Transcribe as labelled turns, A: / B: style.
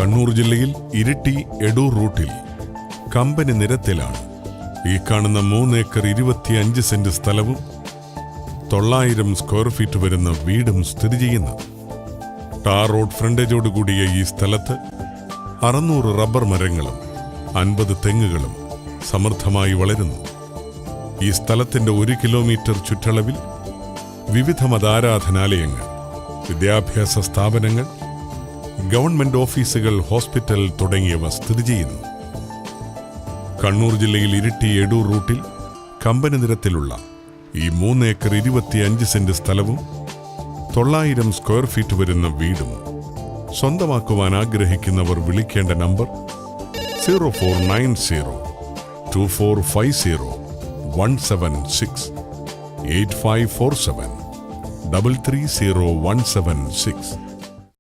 A: കണ്ണൂർ ജില്ലയിൽ ഇരിട്ടി എടൂർ റൂട്ടിൽ കമ്പനി നിരത്തിലാണ് ഈ കാണുന്ന 3 ഏക്കർ 25 സെന്റ് സ്ഥലവും 900 സ്ക്വയർ ഫീറ്റ് വരുന്ന വീടും സ്ഥിതി ചെയ്യുന്നത്. ടാർ റോഡ് ഫ്രണ്ടേജോടുകൂടിയ ഈ സ്ഥലത്ത് 600 റബ്ബർ മരങ്ങളും 50 തെങ്ങുകളും സമൃദ്ധമായി വളരുന്നു. ഈ സ്ഥലത്തിന്റെ 1 കിലോമീറ്റർ ചുറ്റളവിൽ വിവിധ മതാരാധനാലയങ്ങൾ, വിദ്യാഭ്യാസ സ്ഥാപനങ്ങൾ, ഗവൺമെന്റ് ഓഫീസുകൾ, ഹോസ്പിറ്റൽ തുടങ്ങിയവ സ്ഥിതി ചെയ്യുന്നു. കണ്ണൂർ ജില്ലയിൽ ഇരിട്ടി എടൂർ റൂട്ടിൽ കമ്പനി നിരത്തിലുള്ള ഈ 3 ഏക്കർ 25 സെന്റ് സ്ഥലവും 900 സ്ക്വയർ ഫീറ്റ് വരുന്ന വീടും സ്വന്തമാക്കുവാൻ ആഗ്രഹിക്കുന്നവർ വിളിക്കേണ്ട നമ്പർ 0490 2450 176 8547 330 176.